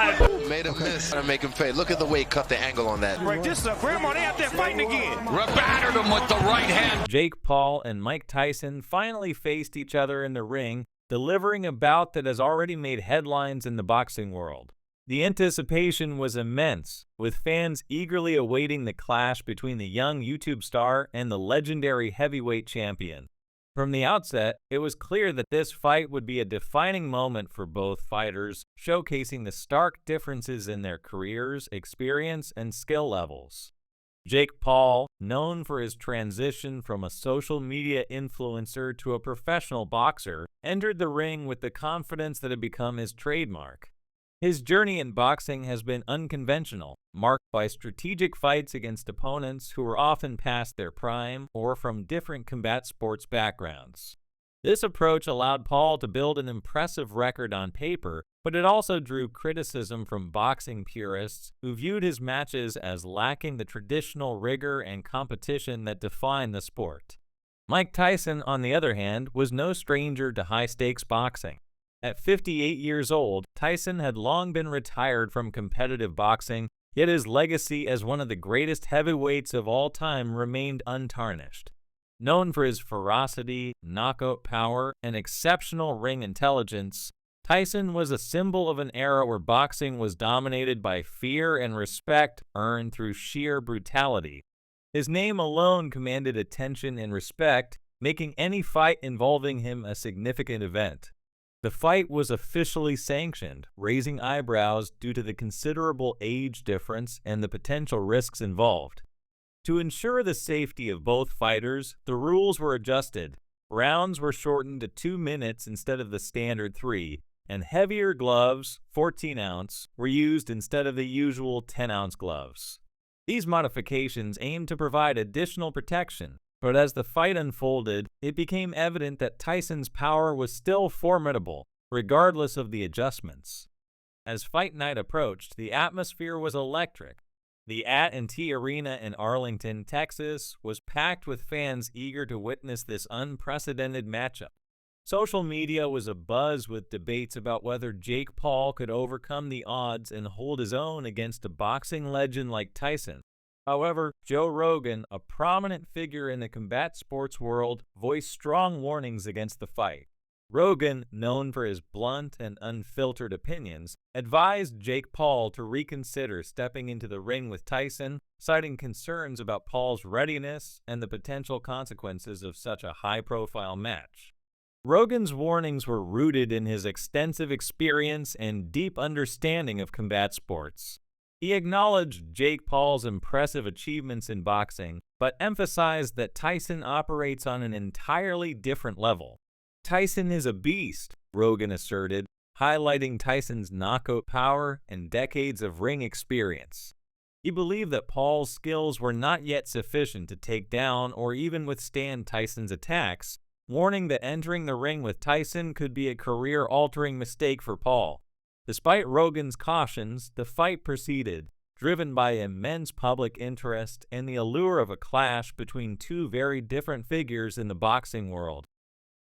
God! Made a miss to make him pay. Look at the weight cut, the angle on that. Right, this is a grandma. They out there fighting again. Battered him with the right hand. Jake Paul and Mike Tyson finally faced each other in the ring, delivering a bout that has already made headlines in the boxing world. The anticipation was immense, with fans eagerly awaiting the clash between the young YouTube star and the legendary heavyweight champion. From the outset, it was clear that this fight would be a defining moment for both fighters, showcasing the stark differences in their careers, experience, and skill levels. Jake Paul, known for his transition from a social media influencer to a professional boxer, entered the ring with the confidence that had become his trademark. His journey in boxing has been unconventional, marked by strategic fights against opponents who were often past their prime or from different combat sports backgrounds. This approach allowed Paul to build an impressive record on paper, but it also drew criticism from boxing purists who viewed his matches as lacking the traditional rigor and competition that define the sport. Mike Tyson, on the other hand, was no stranger to high-stakes boxing. At 58 years old, Tyson had long been retired from competitive boxing, yet his legacy as one of the greatest heavyweights of all time remained untarnished. Known for his ferocity, knockout power, and exceptional ring intelligence, Tyson was a symbol of an era where boxing was dominated by fear and respect earned through sheer brutality. His name alone commanded attention and respect, making any fight involving him a significant event. The fight was officially sanctioned, raising eyebrows due to the considerable age difference and the potential risks involved. To ensure the safety of both fighters, the rules were adjusted. Rounds were shortened to 2 minutes instead of the standard 3, and heavier gloves, 14-ounce, were used instead of the usual 10-ounce gloves. These modifications aimed to provide additional protection, but as the fight unfolded, it became evident that Tyson's power was still formidable, regardless of the adjustments. As fight night approached, the atmosphere was electric. The at&t Arena in Arlington, Texas, was packed with fans eager to witness this unprecedented matchup. Social media was abuzz with debates about whether Jake Paul could overcome the odds and hold his own against a boxing legend like Tyson. However, Joe Rogan, a prominent figure in the combat sports world, voiced strong warnings against the fight. Rogan, known for his blunt and unfiltered opinions, advised Jake Paul to reconsider stepping into the ring with Tyson, citing concerns about Paul's readiness and the potential consequences of such a high-profile match. Rogan's warnings were rooted in his extensive experience and deep understanding of combat sports. He acknowledged Jake Paul's impressive achievements in boxing, but emphasized that Tyson operates on an entirely different level. Tyson is a beast, Rogan asserted, highlighting Tyson's knockout power and decades of ring experience. He believed that Paul's skills were not yet sufficient to take down or even withstand Tyson's attacks, warning that entering the ring with Tyson could be a career-altering mistake for Paul. Despite Rogan's cautions, the fight proceeded, driven by immense public interest and the allure of a clash between two very different figures in the boxing world.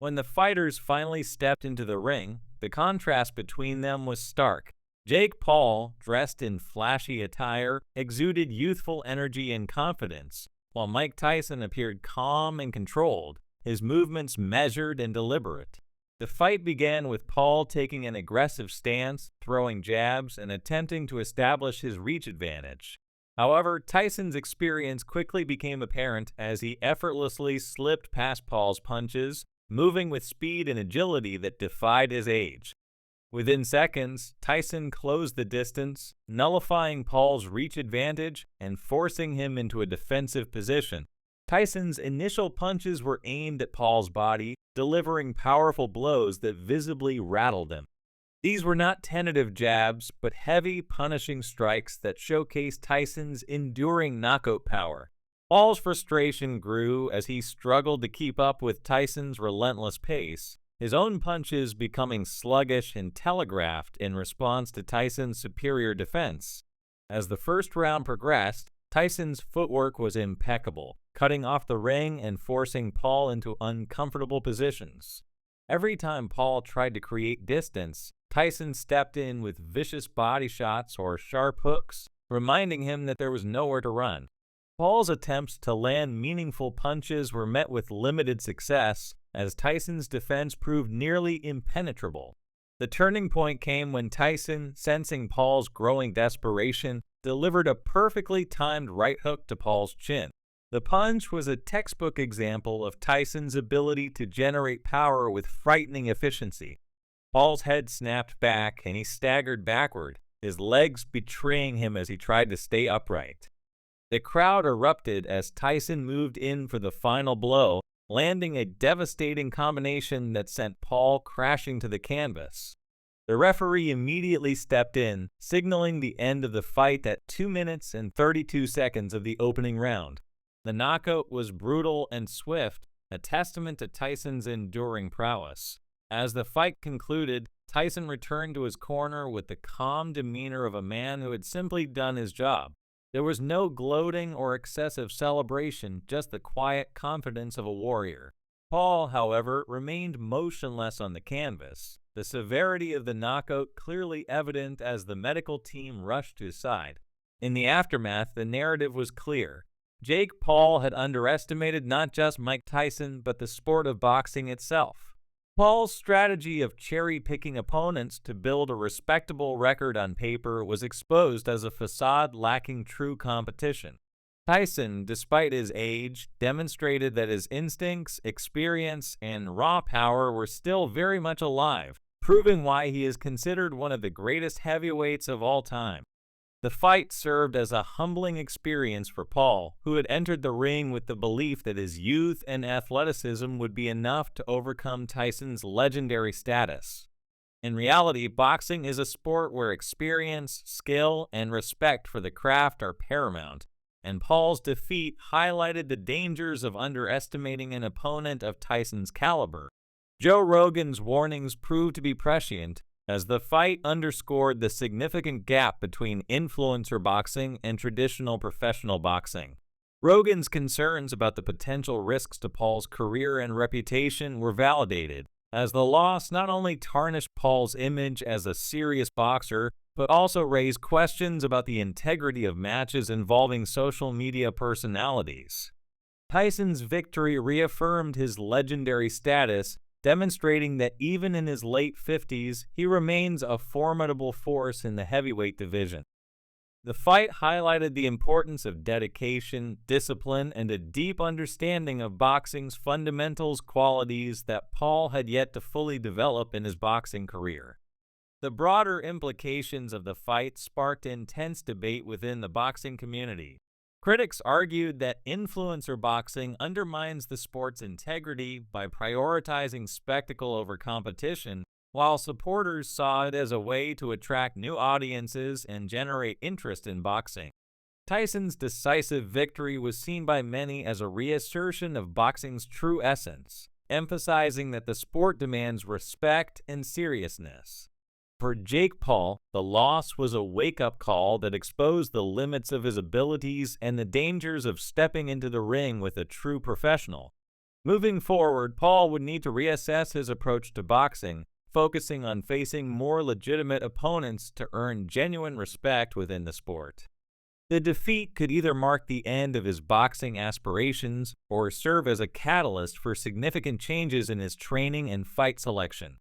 When the fighters finally stepped into the ring, the contrast between them was stark. Jake Paul, dressed in flashy attire, exuded youthful energy and confidence, while Mike Tyson appeared calm and controlled, his movements measured and deliberate. The fight began with Paul taking an aggressive stance, throwing jabs, and attempting to establish his reach advantage. However, Tyson's experience quickly became apparent as he effortlessly slipped past Paul's punches, moving with speed and agility that defied his age. Within seconds, Tyson closed the distance, nullifying Paul's reach advantage and forcing him into a defensive position. Tyson's initial punches were aimed at Paul's body, delivering powerful blows that visibly rattled him. These were not tentative jabs, but heavy, punishing strikes that showcased Tyson's enduring knockout power. Paul's frustration grew as he struggled to keep up with Tyson's relentless pace, his own punches becoming sluggish and telegraphed in response to Tyson's superior defense. As the first round progressed, Tyson's footwork was impeccable, cutting off the ring and forcing Paul into uncomfortable positions. Every time Paul tried to create distance, Tyson stepped in with vicious body shots or sharp hooks, reminding him that there was nowhere to run. Paul's attempts to land meaningful punches were met with limited success, as Tyson's defense proved nearly impenetrable. The turning point came when Tyson, sensing Paul's growing desperation, delivered a perfectly timed right hook to Paul's chin. The punch was a textbook example of Tyson's ability to generate power with frightening efficiency. Paul's head snapped back and he staggered backward, his legs betraying him as he tried to stay upright. The crowd erupted as Tyson moved in for the final blow, landing a devastating combination that sent Paul crashing to the canvas. The referee immediately stepped in, signaling the end of the fight at 2 minutes and 32 seconds of the opening round. The knockout was brutal and swift, a testament to Tyson's enduring prowess. As the fight concluded, Tyson returned to his corner with the calm demeanor of a man who had simply done his job. There was no gloating or excessive celebration, just the quiet confidence of a warrior. Paul, however, remained motionless on the canvas, the severity of the knockout clearly evident as the medical team rushed to his side. In the aftermath, the narrative was clear. Jake Paul had underestimated not just Mike Tyson, but the sport of boxing itself. Paul's strategy of cherry-picking opponents to build a respectable record on paper was exposed as a facade lacking true competition. Tyson, despite his age, demonstrated that his instincts, experience, and raw power were still very much alive, proving why he is considered one of the greatest heavyweights of all time. The fight served as a humbling experience for Paul, who had entered the ring with the belief that his youth and athleticism would be enough to overcome Tyson's legendary status. In reality, boxing is a sport where experience, skill, and respect for the craft are paramount, and Paul's defeat highlighted the dangers of underestimating an opponent of Tyson's caliber. Joe Rogan's warnings proved to be prescient, as the fight underscored the significant gap between influencer boxing and traditional professional boxing. Rogan's concerns about the potential risks to Paul's career and reputation were validated, as the loss not only tarnished Paul's image as a serious boxer, but also raised questions about the integrity of matches involving social media personalities. Tyson's victory reaffirmed his legendary status, demonstrating that even in his late 50s, he remains a formidable force in the heavyweight division. The fight highlighted the importance of dedication, discipline, and a deep understanding of boxing's fundamentals qualities that Paul had yet to fully develop in his boxing career. The broader implications of the fight sparked intense debate within the boxing community. Critics argued that influencer boxing undermines the sport's integrity by prioritizing spectacle over competition, while supporters saw it as a way to attract new audiences and generate interest in boxing. Tyson's decisive victory was seen by many as a reassertion of boxing's true essence, emphasizing that the sport demands respect and seriousness. For Jake Paul, the loss was a wake-up call that exposed the limits of his abilities and the dangers of stepping into the ring with a true professional. Moving forward, Paul would need to reassess his approach to boxing, focusing on facing more legitimate opponents to earn genuine respect within the sport. The defeat could either mark the end of his boxing aspirations or serve as a catalyst for significant changes in his training and fight selection.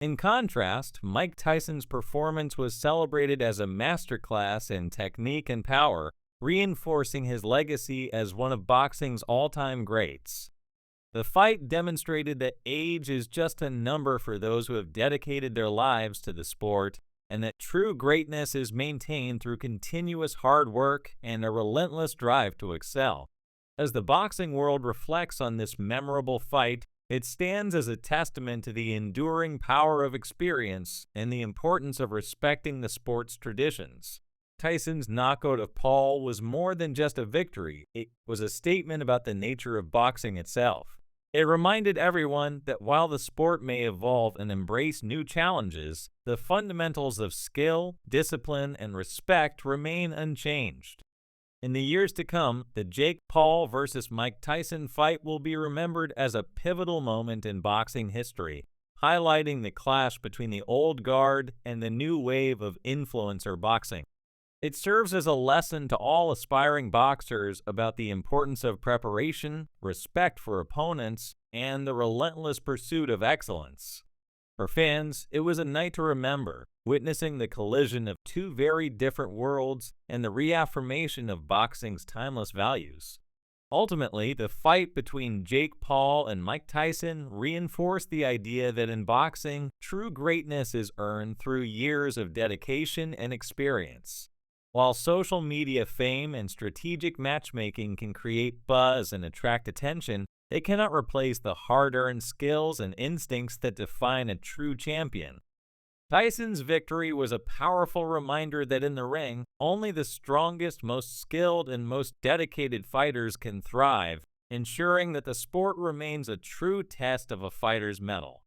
In contrast, Mike Tyson's performance was celebrated as a masterclass in technique and power, reinforcing his legacy as one of boxing's all-time greats. The fight demonstrated that age is just a number for those who have dedicated their lives to the sport, and that true greatness is maintained through continuous hard work and a relentless drive to excel. As the boxing world reflects on this memorable fight, it stands as a testament to the enduring power of experience and the importance of respecting the sport's traditions. Tyson's knockout of Paul was more than just a victory. It was a statement about the nature of boxing itself. It reminded everyone that while the sport may evolve and embrace new challenges, the fundamentals of skill, discipline, and respect remain unchanged. In the years to come, the Jake Paul versus Mike Tyson fight will be remembered as a pivotal moment in boxing history, highlighting the clash between the old guard and the new wave of influencer boxing. It serves as a lesson to all aspiring boxers about the importance of preparation, respect for opponents, and the relentless pursuit of excellence. For fans, it was a night to remember, witnessing the collision of two very different worlds and the reaffirmation of boxing's timeless values. Ultimately, the fight between Jake Paul and Mike Tyson reinforced the idea that in boxing, true greatness is earned through years of dedication and experience. While social media fame and strategic matchmaking can create buzz and attract attention, they cannot replace the hard-earned skills and instincts that define a true champion. Tyson's victory was a powerful reminder that in the ring, only the strongest, most skilled, and most dedicated fighters can thrive, ensuring that the sport remains a true test of a fighter's mettle.